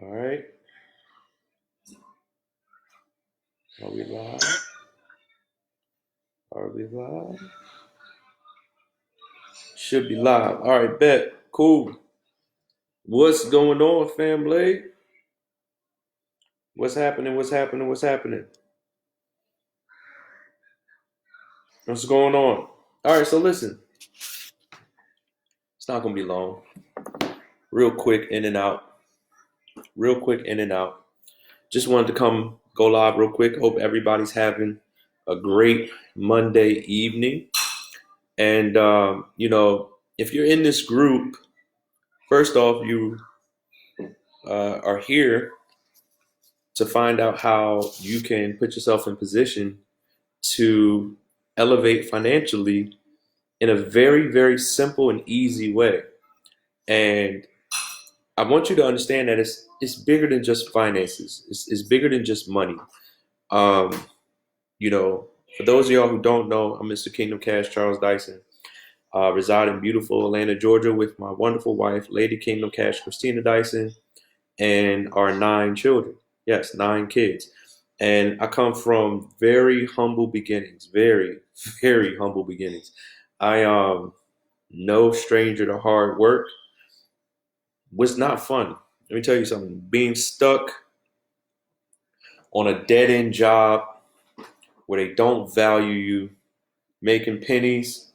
All right. Are we live? Are we live? Should be live. All right, bet. Cool. What's going on, family? What's happening? What's happening? What's happening? What's going on? All right, so listen. It's not going to be long. Real quick, in and out. Real quick, in and out. Just wanted to go live real quick. Hope everybody's having a great Monday evening. And, if you're in this group, first off, you are here to find out how you can put yourself in position to elevate financially in a very, very simple and easy way. And I want you to understand that it's bigger than just finances. It's bigger than just money. For those of y'all who don't know, I'm MrKingdomKash, Charles Dyson. Reside in beautiful Atlanta, Georgia with my wonderful wife, Lady Kingdom Cash, Christina Dyson, and our 9 children. Yes, 9 kids. And I come from very humble beginnings, very, very humble beginnings. I am no stranger to hard work. Was not fun. Let me tell you something. Being stuck on a dead-end job where they don't value you, making pennies,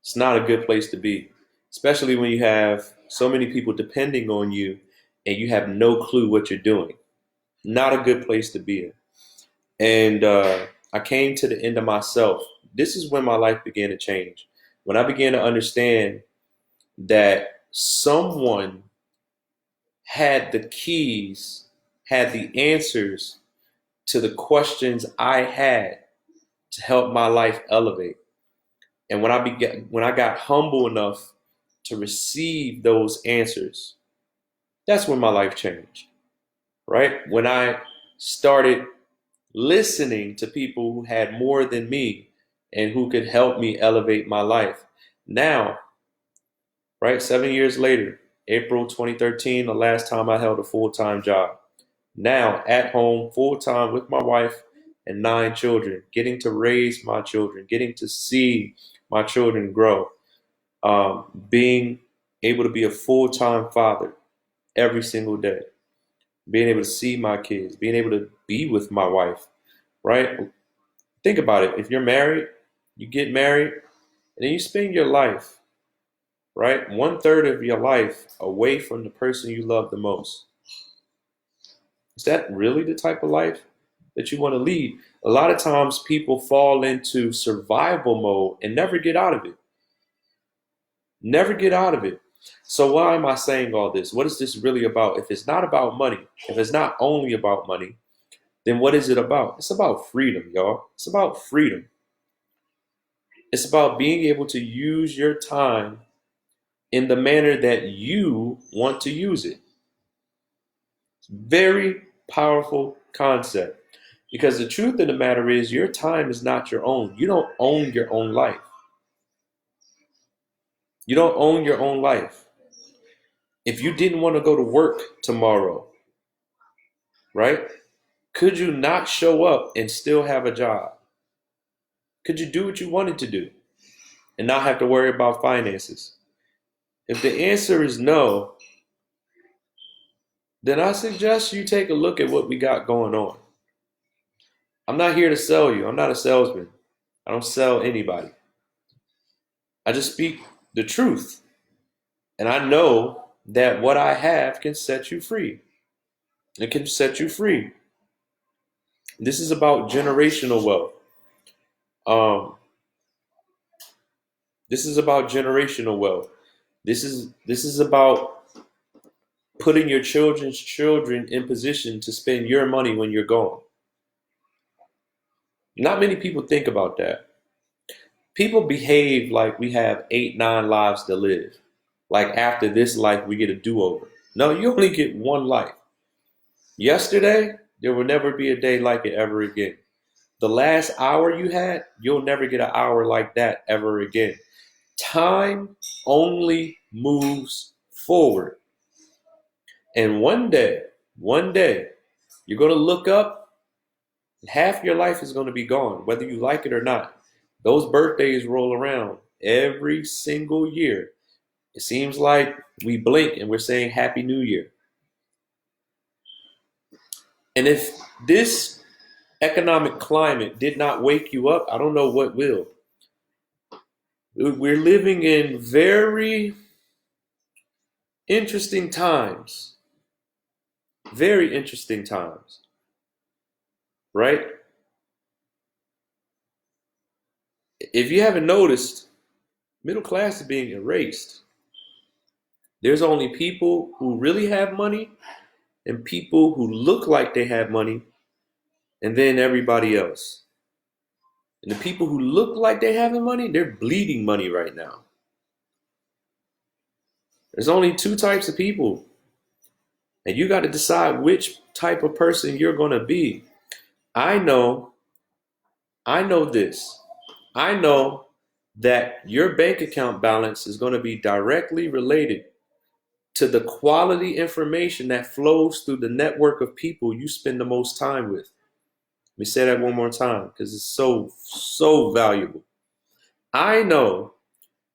it's not a good place to be, especially when you have so many people depending on you and you have no clue what you're doing. Not a good place to be in. And I came to the end of myself. This is when my life began to change. When I began to understand that someone had the keys, had the answers to the questions I had to help my life elevate. And when I got humble enough to receive those answers, that's when my life changed. Right? When I started listening to people who had more than me and who could help me elevate my life. Now, right, 7 years later, April 2013, the last time I held a full-time job. Now, at home, full-time with my wife and 9 children, getting to raise my children, getting to see my children grow, being able to be a full-time father every single day, being able to see my kids, being able to be with my wife, right? Think about it. If you're married, you get married, and then you spend your life, right? 1/3 of your life away from the person you love the most. Is that really the type of life that you want to lead? A lot of times people fall into survival mode and never get out of it. Never get out of it. So why am I saying all this? What is this really about? If it's not about money, if it's not only about money, then what is it about? It's about freedom, y'all. It's about freedom. It's about being able to use your time in the manner that you want to use it. Very powerful concept. Because the truth of the matter is, your time is not your own. You don't own your own life. You don't own your own life. If you didn't want to go to work tomorrow, right? Could you not show up and still have a job? Could you do what you wanted to do and not have to worry about finances? If the answer is no, then I suggest you take a look at what we got going on. I'm not here to sell you. I'm not a salesman. I don't sell anybody. I just speak the truth. And I know that what I have can set you free. It can set you free. This is about generational wealth. This is about generational wealth. This is about putting your children's children in position to spend your money when you're gone. Not many people think about that. People behave like we have 8, 9 lives to live. Like after this life, we get a do-over. No, you only get one life. Yesterday, there will never be a day like it ever again. The last hour you had, you'll never get an hour like that ever again. Time only moves forward. And one day, you're going to look up, and half your life is going to be gone, whether you like it or not. Those birthdays roll around every single year. It seems like we blink and we're saying Happy New Year. And if this economic climate did not wake you up, I don't know what will. We're living in very interesting times. Very interesting times. Right? If you haven't noticed, middle class is being erased. There's only people who really have money and people who look like they have money, and then everybody else. And the people who look like they have money, they're bleeding money right now. There's only two types of people. And you got to decide which type of person you're going to be. I know this. I know that your bank account balance is going to be directly related to the quality information that flows through the network of people you spend the most time with. Let me say that one more time because it's so valuable. I know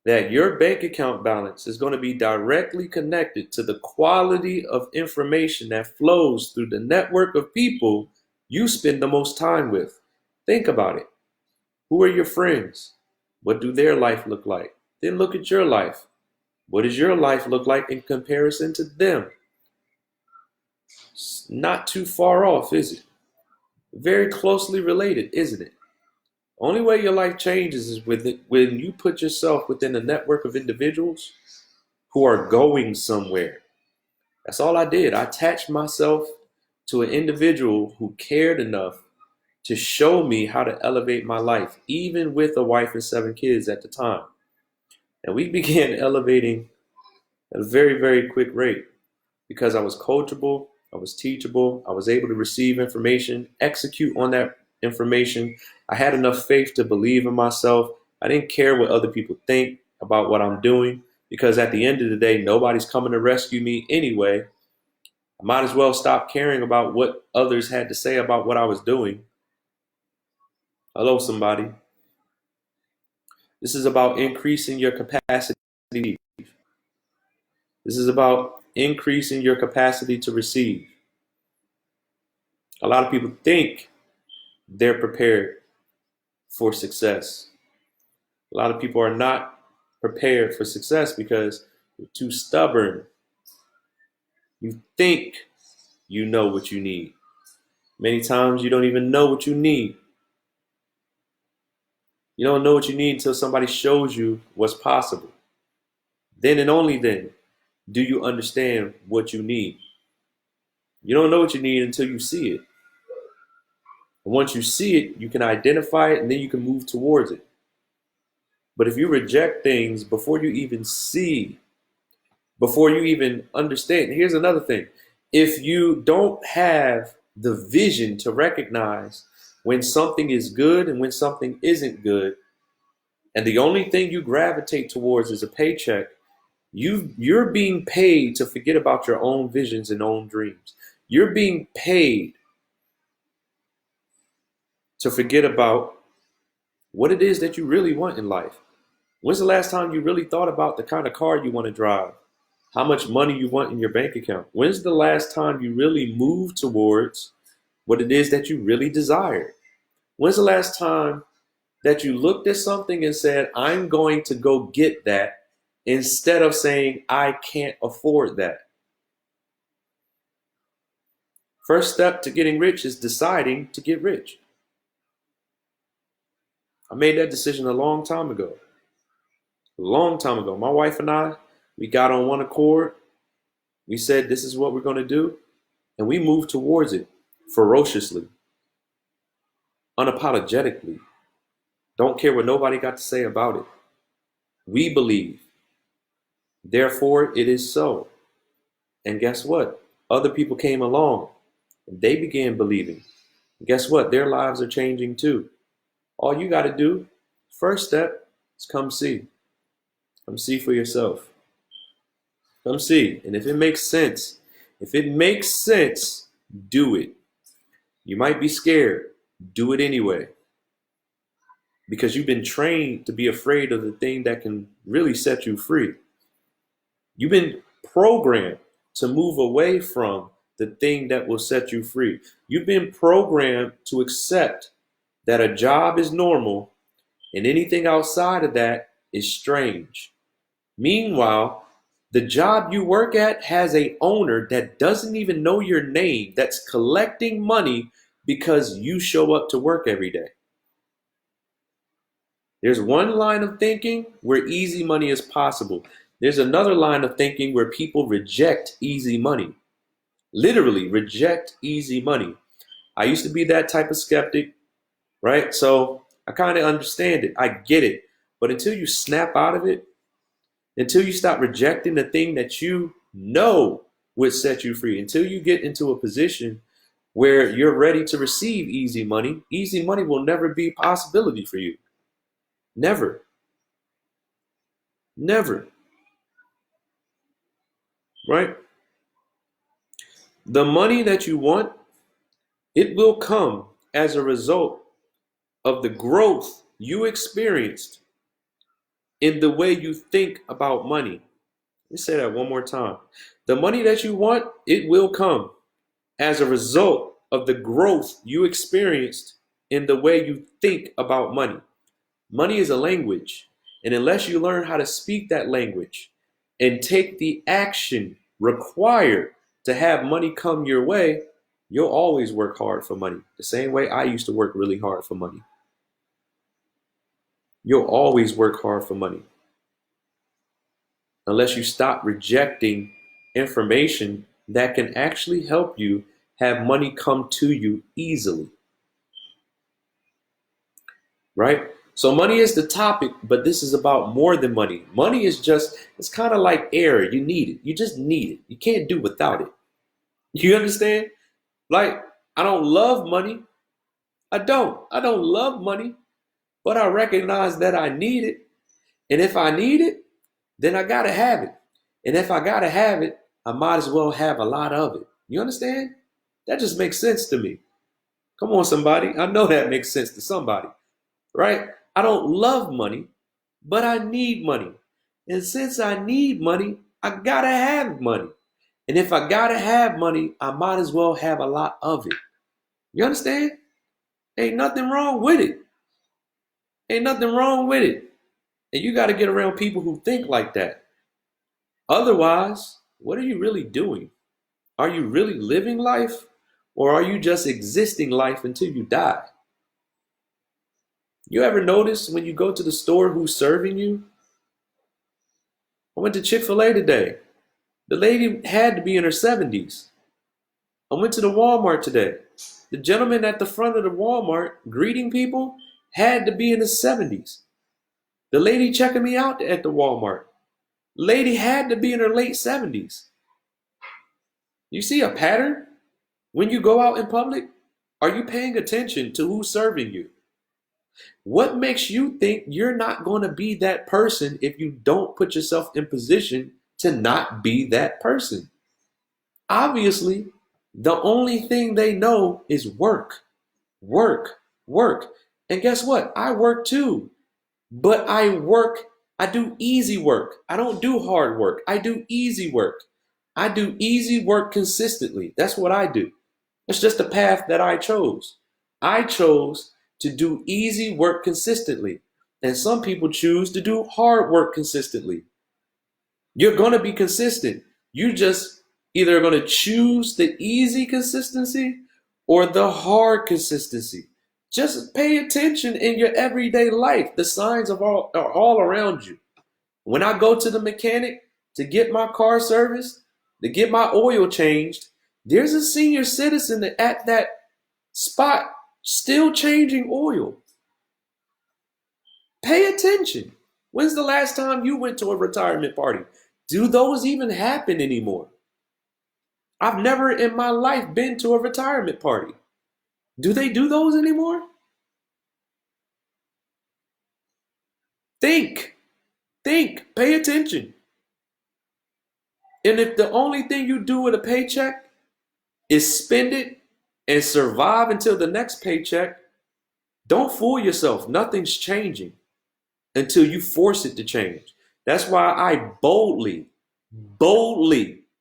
that your bank account balance is going to be directly connected to the quality of information that flows through the network of people you spend the most time with. Think about it. Who are your friends? What do their life look like? Then look at your life. What does your life look like in comparison to them? It's not too far off, is it? Very closely related, isn't it? Only way your life changes is when you put yourself within a network of individuals who are going somewhere. That's all I did. I attached myself to an individual who cared enough to show me how to elevate my life, even with a wife and 7 kids at the time. And we began elevating at a very, very quick rate because I was coachable, I was teachable, I was able to receive information, execute on that information. I had enough faith to believe in myself. I didn't care what other people think about what I'm doing because at the end of the day, nobody's coming to rescue me anyway. I might as well stop caring about what others had to say about what I was doing. Hello, somebody. This is about increasing your capacity. This is about increasing your capacity to receive. A lot of people think they're prepared for success. A lot of people are not prepared for success because you're too stubborn. You think you know what you need. Many times you don't even know what you need. You don't know what you need until somebody shows you what's possible. Then and only then do you understand what you need. You don't know what you need until you see it. And once you see it, you can identify it and then you can move towards it. But if you reject things before you even see, before you even understand, here's another thing. If you don't have the vision to recognize when something is good and when something isn't good, and the only thing you gravitate towards is a paycheck, you're being paid to forget about your own visions and own dreams. You're being paid to forget about what it is that you really want in life. When's the last time you really thought about the kind of car you want to drive? How much money you want in your bank account? When's the last time you really moved towards what it is that you really desire? When's the last time that you looked at something and said, I'm going to go get that, instead of saying, I can't afford that? First step to getting rich is deciding to get rich. I made that decision a long time ago. A long time ago. My wife and I, we got on one accord. We said, this is what we're going to do. And we moved towards it ferociously, unapologetically. Don't care what nobody got to say about it. We believe. Therefore, it is so. And guess what? Other people came along and they began believing. And guess what? Their lives are changing too. All you got to do, first step, is come see. Come see for yourself. Come see. And if it makes sense, If it makes sense, do it. You might be scared. Do it anyway. Because you've been trained to be afraid of the thing that can really set you free. You've been programmed to move away from the thing that will set you free. You've been programmed to accept that a job is normal and anything outside of that is strange. Meanwhile, the job you work at has a owner that doesn't even know your name, that's collecting money because you show up to work every day. There's one line of thinking where easy money is possible. There's another line of thinking where people reject easy money. Literally reject easy money. I used to be that type of skeptic, right? So I kind of understand it. I get it. But until you snap out of it, until you stop rejecting the thing that you know would set you free, until you get into a position where you're ready to receive easy money will never be a possibility for you. Never. Never. Right? The money that you want, it will come as a result of the growth you experienced in the way you think about money. Let me say that one more time. The money that you want, it will come as a result of the growth you experienced in the way you think about money. Money is a language, and unless you learn how to speak that language and take the action required to have money come your way, you'll always work hard for money. The same way I used to work really hard for money. You'll always work hard for money unless you stop rejecting information that can actually help you have money come to you easily. Right? So money is the topic, but this is about more than money. Money is just, it's kind of like air. You need it. You just need it. You can't do without it. You understand? Like, I don't love money. I don't. I don't love money, but I recognize that I need it. And if I need it, then I got to have it. And if I got to have it, I might as well have a lot of it. You understand? That just makes sense to me. Come on, somebody. I know that makes sense to somebody, right? I don't love money, but I need money. And since I need money, I got to have money. And if I got to have money, I might as well have a lot of it. You understand? Ain't nothing wrong with it. Ain't nothing wrong with it. And you got to get around people who think like that. Otherwise, what are you really doing? Are you really living life? Or are you just existing life until you die? You ever notice when you go to the store who's serving you? I went to Chick-fil-A today. The lady had to be in her 70s. I went to the Walmart today. The gentleman at the front of the Walmart greeting people had to be in his 70s. The lady checking me out at the Walmart, lady had to be in her late 70s. You see a pattern? When you go out in public, are you paying attention to who's serving you? What makes you think you're not going to be that person if you don't put yourself in position to not be that person? Obviously, the only thing they know is work, work, work. And guess what? I work too. But I do easy work. I don't do hard work. I do easy work. I do easy work consistently. That's what I do. It's just a path that I chose. I chose to do easy work consistently. And some people choose to do hard work consistently. You're going to be consistent. You just either going to choose the easy consistency or the hard consistency. Just pay attention in your everyday life. The signs are all around you. When I go to the mechanic to get my car serviced, to get my oil changed, there's a senior citizen at that spot still changing oil. Pay attention. When's the last time you went to a retirement party? Do those even happen anymore? I've never in my life been to a retirement party. Do they do those anymore? Think, pay attention. And if the only thing you do with a paycheck is spend it and survive until the next paycheck, don't fool yourself. Nothing's changing until you force it to change. That's why I boldly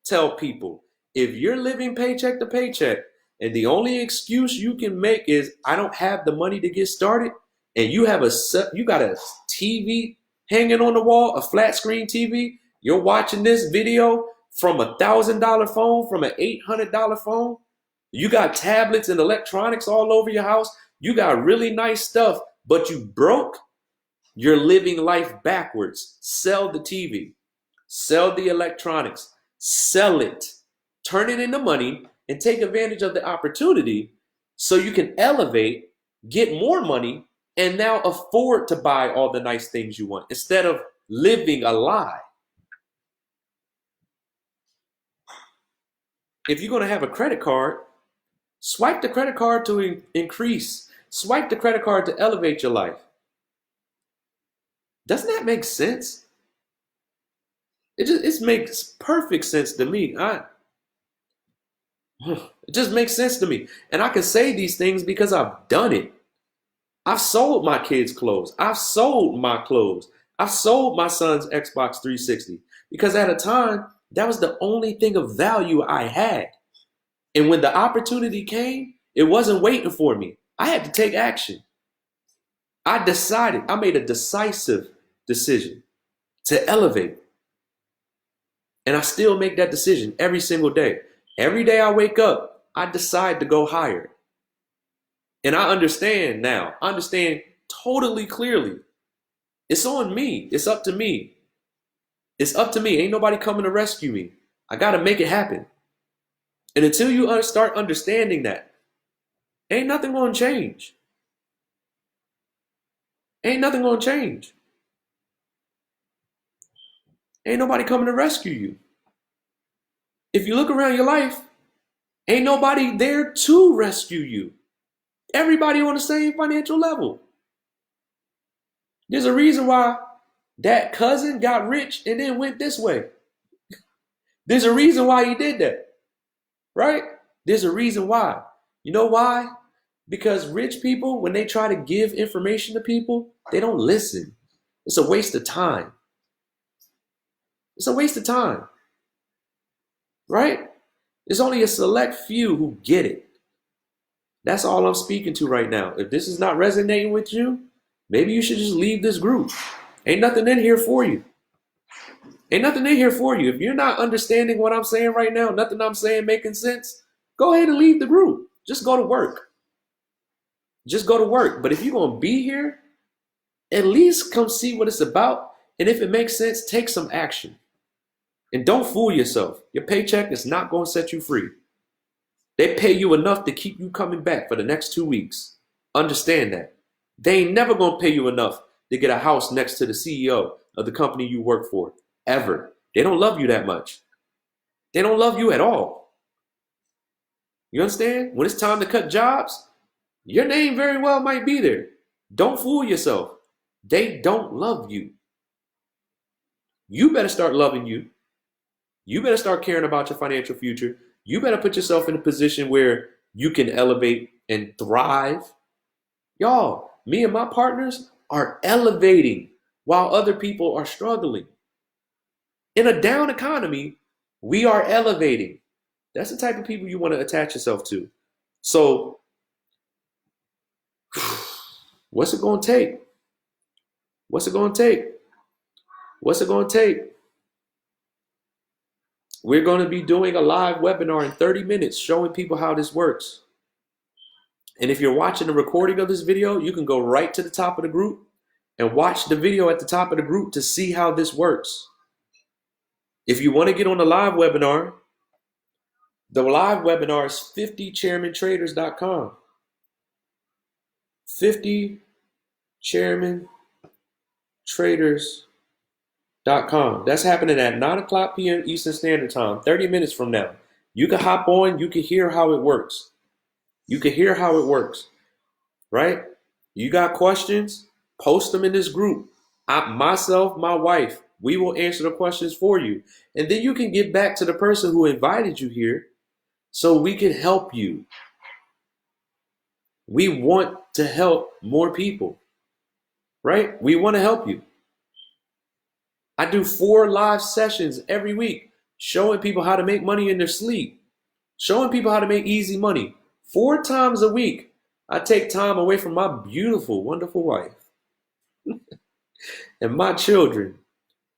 tell people, if you're living paycheck to paycheck and the only excuse you can make is I don't have the money to get started, and you got a TV hanging on the wall, a flat screen TV, you're watching this video from $1,000 phone, from an $800 phone, you got tablets and electronics all over your house, you got really nice stuff, but you broke, you're living life backwards. Sell the TV, sell the electronics, sell it, turn it into money, and take advantage of the opportunity so you can elevate, get more money, and now afford to buy all the nice things you want instead of living a lie. If you're going to have a credit card, swipe the credit card to increase. Swipe the credit card to elevate your life. Doesn't that make sense? It makes perfect sense to me. It just makes sense to me. And I can say these things because I've done it. I've sold my kids' clothes. I've sold my clothes. I've sold my son's Xbox 360 because at a time, that was the only thing of value I had. And when the opportunity came, it wasn't waiting for me. I had to take action. I made a decisive decision to elevate. And I still make that decision every single day. Every day I wake up, I decide to go higher. And I understand now. I understand totally clearly. It's on me. It's up to me. It's up to me. Ain't nobody coming to rescue me. I got to make it happen. And until you start understanding that, ain't nothing going to change. Ain't nothing going to change. Ain't nobody coming to rescue you. If you look around your life, ain't nobody there to rescue you. Everybody on the same financial level. There's a reason why that cousin got rich and then went this way. There's a reason why he did that, right? There's a reason why. You know why? Because rich people, when they try to give information to people, they don't listen. It's a waste of time. It's a waste of time, right? There's only a select few who get it. That's all I'm speaking to right now. If this is not resonating with you, maybe you should just leave this group. Ain't nothing in here for you. Ain't nothing in here for you. If you're not understanding what I'm saying right now, nothing I'm saying making sense, go ahead and leave the group. Just go to work. Just go to work. But if you're going to be here, at least come see what it's about. And if it makes sense, take some action. And don't fool yourself. Your paycheck is not going to set you free. They pay you enough to keep you coming back for the next 2 weeks. Understand that. They ain't never going to pay you enough to get a house next to the CEO of the company you work for. Ever. They don't love you that much. They don't love you at all. You understand? When it's time to cut jobs, your name very well might be there. Don't fool yourself. They don't love you. You better start loving you. You better start caring about your financial future. You better put yourself in a position where you can elevate and thrive. Y'all, me and my partners are elevating while other people are struggling. In a down economy, we are elevating. That's the type of people you want to attach yourself to. So, what's it going to take? What's it going to take? What's it going to take? We're going to be doing a live webinar in 30 minutes showing people how this works. And if you're watching the recording of this video, you can go right to the top of the group and watch the video at the top of the group to see how this works. If you want to get on the live webinar, the live webinar is 50chairmantraders.com. 50chairmantraders.com. That's happening at 9 o'clock p.m. Eastern Standard Time, 30 minutes from now. You can hop on. You can hear how it works. You can hear how it works, right? You got questions? Post them in this group. Myself, my wife, We will answer the questions for you. And then you can get back to the person who invited you here so we can help you. We want to help more people, right? We want to help you. I do 4 live sessions every week showing people how to make money in their sleep, showing people how to make easy money. 4 times a week, I take time away from my beautiful, wonderful wife and my children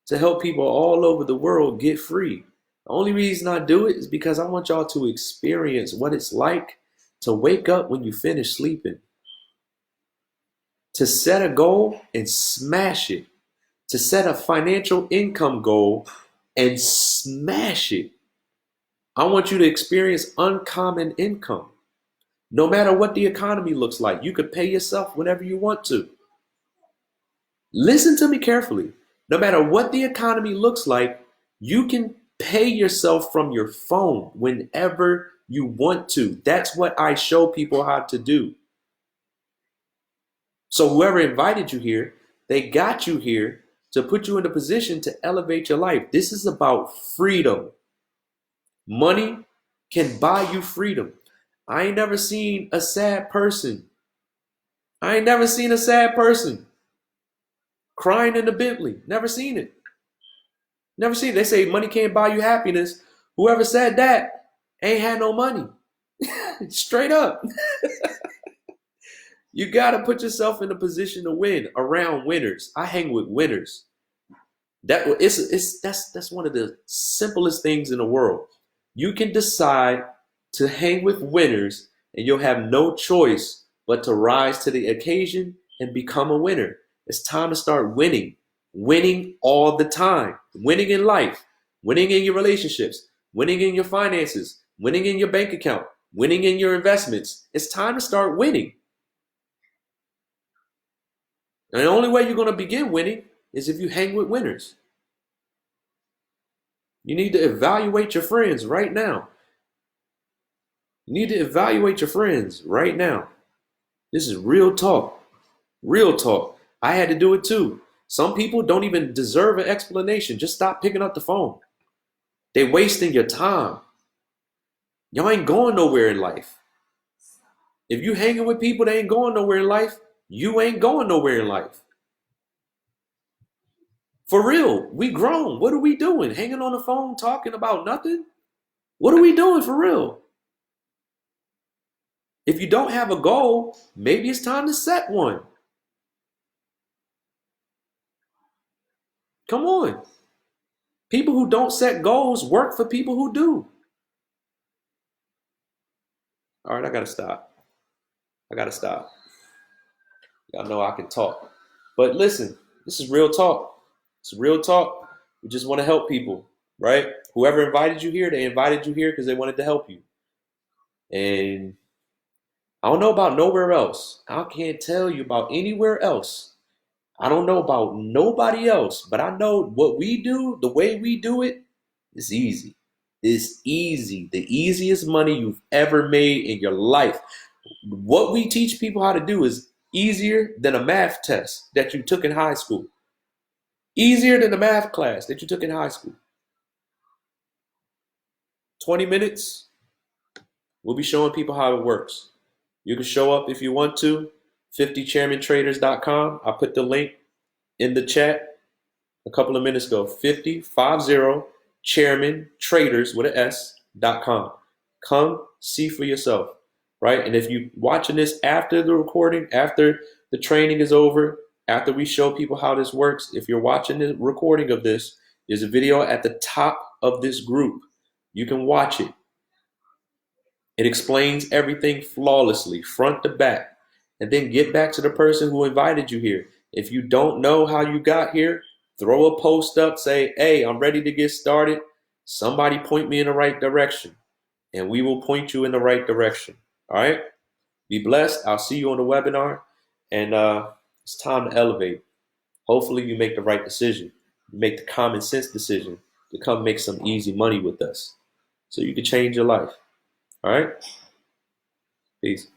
to help people all over the world get free. The only reason I do it is because I want y'all to experience what it's like to wake up when you finish sleeping, to set a goal and smash it, to set a financial income goal and smash it. I want you to experience uncommon income. No matter what the economy looks like, you could pay yourself whenever you want to. Listen to me carefully. No matter what the economy looks like, you can pay yourself from your phone whenever you want to. That's what I show people how to do. So whoever invited you here, they got you here to put you in a position to elevate your life. This is about freedom. Money can buy you freedom. I ain't never seen a sad person. I ain't never seen a sad person crying in the Bentley. Never seen it. Never seen it. They say money can't buy you happiness. Whoever said that ain't had no money. Straight up. You got to put yourself in a position to win around winners. I hang with winners. That's one of the simplest things in the world. You can decide to hang with winners and you'll have no choice but to rise to the occasion and become a winner. It's time to start winning. Winning all the time. Winning in life. Winning in your relationships. Winning in your finances. Winning in your bank account. Winning in your investments. It's time to start winning. And the only way you're going to begin winning is if you hang with winners. You need to evaluate your friends right now. You need to evaluate your friends right now. This is real talk. Real talk. I had to do it too. Some people don't even deserve an explanation. Just stop picking up the phone. They're wasting your time. Y'all ain't going nowhere in life. If you hanging with people that ain't going nowhere in life, you ain't going nowhere in life. For real, we grown. What are we doing? Hanging on the phone talking about nothing? What are we doing for real? If you don't have a goal, maybe it's time to set one. Come on. People who don't set goals work for people who do. All right, I gotta stop. Y'all know I can talk. But listen, this is real talk. It's real talk. We just want to help people, right? Whoever invited you here, they invited you here because they wanted to help you. And I don't know about nowhere else. I can't tell you about anywhere else. I don't know about nobody else, but I know what we do, the way we do it, is easy. It's easy. The easiest money you've ever made in your life. What we teach people how to do is easier than a math test that you took in high school. Easier than a math class that you took in high school. 20 minutes, we'll be showing people how it works. You can show up if you want to. 50chairmantraders.com. I put the link in the chat a couple of minutes ago. 50chairmantraders with an S.com. Come see for yourself, right? And if you're watching this after the recording, after the training is over, after we show people how this works, if you're watching the recording of this, there's a video at the top of this group. You can watch it. It explains everything flawlessly, front to back. And then get back to the person who invited you here. If you don't know how you got here, throw a post up, say, hey, I'm ready to get started. Somebody point me in the right direction. And we will point you in the right direction. All right? Be blessed. I'll see you on the webinar. And it's time to elevate. Hopefully you make the right decision. You make the common sense decision to come make some easy money with us so you can change your life. All right? Peace.